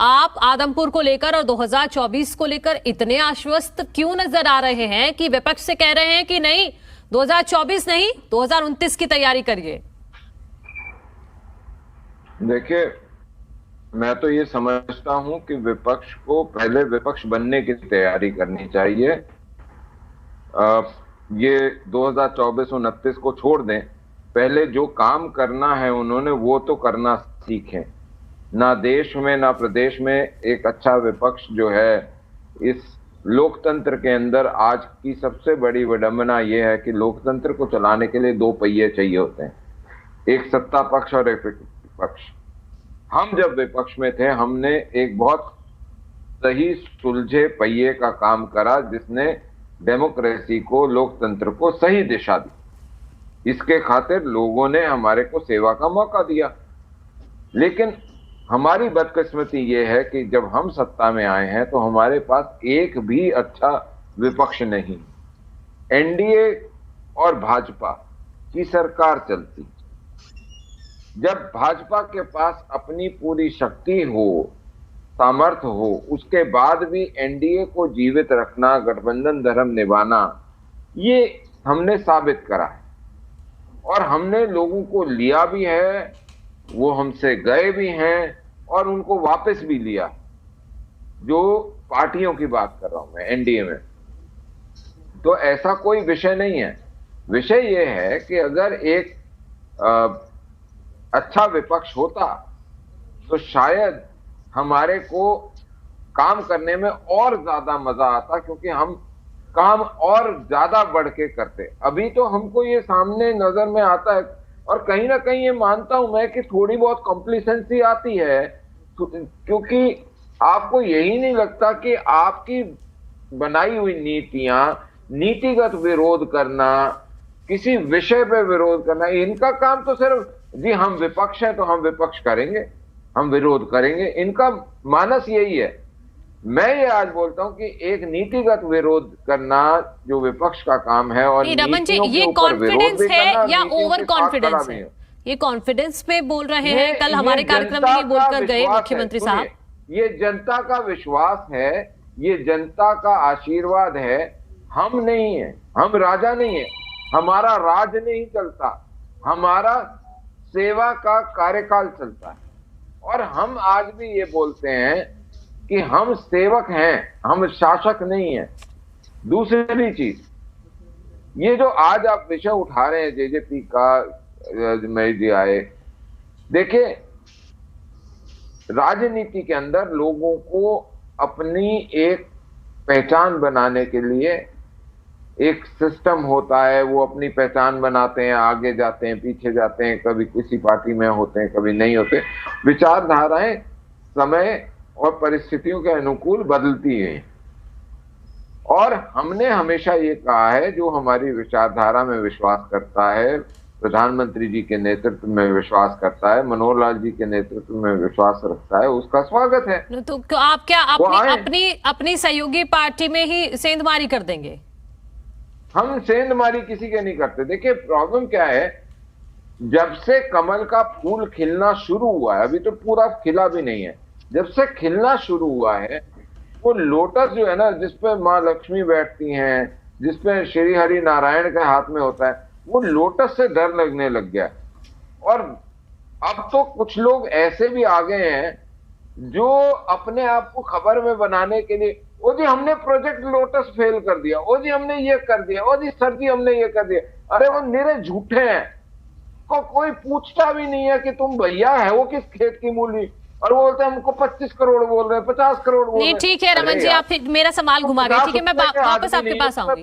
आप आदमपुर को लेकर और 2024 को लेकर इतने आश्वस्त क्यों नजर आ रहे हैं कि विपक्ष से कह रहे हैं कि नहीं 2024 नहीं 2029 की तैयारी करिए? देखिए, मैं तो ये समझता हूं कि विपक्ष को पहले विपक्ष बनने की तैयारी करनी चाहिए। ये 2024 और 29 को छोड़ दें, पहले जो काम करना है उन्होंने वो तो करना सीखें। ना देश में ना प्रदेश में एक अच्छा विपक्ष जो है, इस लोकतंत्र के अंदर आज की सबसे बड़ी विडंबना ये है कि लोकतंत्र को चलाने के लिए दो पहिए चाहिए होते हैं, एक सत्ता पक्ष और एक विपक्ष। हम जब विपक्ष में थे हमने एक बहुत सही सुलझे पहिए का काम करा जिसने डेमोक्रेसी को, लोकतंत्र को सही दिशा दी। इसके खातिर लोगों ने हमारे को सेवा का मौका दिया। लेकिन हमारी बदकिस्मती ये है कि जब हम सत्ता में आए हैं तो हमारे पास एक भी अच्छा विपक्ष नहीं। एनडीए और भाजपा की सरकार चलती। जब भाजपा के पास अपनी पूरी शक्ति हो, सामर्थ्य हो, उसके बाद भी एनडीए को जीवित रखना, गठबंधन धर्म निभाना, ये हमने साबित करा है। और हमने लोगों को लिया भी है, वो हमसे गए भी हैं और उनको वापस भी लिया। जो पार्टियों की बात कर रहा हूं मैं एनडीए में, तो ऐसा कोई विषय नहीं है। विषय ये है कि अगर एक अच्छा विपक्ष होता तो शायद हमारे को काम करने में और ज्यादा मजा आता, क्योंकि हम काम और ज्यादा बढ़ के करते। अभी तो हमको ये सामने नजर में आता है और कहीं ना कहीं ये मानता हूं मैं कि थोड़ी बहुत कॉम्प्लिसेंसी आती है, क्योंकि आपको यही नहीं लगता कि आपकी बनाई हुई नीतियां, नीतिगत विरोध करना, किसी विषय पे विरोध करना, इनका काम तो सिर्फ जी हम विपक्ष हैं तो हम विपक्ष करेंगे, हम विरोध करेंगे, इनका मानस यही है। मैं ये आज बोलता हूं कि एक नीतिगत विरोध करना जो विपक्ष का काम है, और रमन जी, ये कॉन्फिडेंस है या ओवर कॉन्फिडेंस है? ये कॉन्फिडेंस पे बोल रहे हैं? कल हमारे कार्यक्रम में बोलकर गए मुख्यमंत्री साहब। ये जनता का विश्वास है, ये जनता का आशीर्वाद है। हम नहीं है, हम राजा नहीं है, हमारा राज नहीं चलता, हमारा सेवा का कार्यकाल चलता है। और हम आज भी ये बोलते हैं कि हम सेवक हैं, हम शासक नहीं हैं। दूसरी चीज, ये जो आज आप विषय उठा रहे हैं जेजेपी का, मैं जी आए, देखिए राजनीति के अंदर लोगों को अपनी एक पहचान बनाने के लिए एक सिस्टम होता है। वो अपनी पहचान बनाते हैं, आगे जाते हैं, पीछे जाते हैं, कभी किसी पार्टी में होते हैं, कभी नहीं होते। विचारधाराएं समय और परिस्थितियों के अनुकूल बदलती हैं। और हमने हमेशा ये कहा है, जो हमारी विचारधारा में विश्वास करता है, प्रधानमंत्री जी के नेतृत्व में विश्वास करता है, मनोहर लाल जी के नेतृत्व में विश्वास रखता है, उसका स्वागत है। तो आप क्या अपनी सहयोगी पार्टी में ही सेंधमारी कर देंगे? हम सेंधमारी किसी के नहीं करते। देखिए प्रॉब्लम क्या है, जब से कमल का फूल खिलना शुरू हुआ है, अभी तो पूरा खिला भी नहीं है, जब से खिलना शुरू हुआ है, वो लोटस जो है ना, जिसपे माँ लक्ष्मी बैठती हैं, जिसपे श्री हरि नारायण के हाथ में होता है, वो लोटस से डर लगने लग गया। और अब तो कुछ लोग ऐसे भी आ गए हैं जो अपने आप को खबर में बनाने के लिए, ओ जी हमने प्रोजेक्ट लोटस फेल कर दिया, ओ जी हमने ये कर दिया, ओ जी सर जी हमने ये कर दिया। अरे वो निरे झूठे हैं, को कोई पूछता भी नहीं है कि तुम भैया है वो किस खेत की मूली, और वो बोलते हैं हमको 25 करोड़ बोल रहे हैं, 50 करोड़ बोल रहे हैं। नहीं ठीक है रमन जी, आप मेरा सवाल घुमा गए। ठीक है, मैं वापस आपके पास आऊंगी।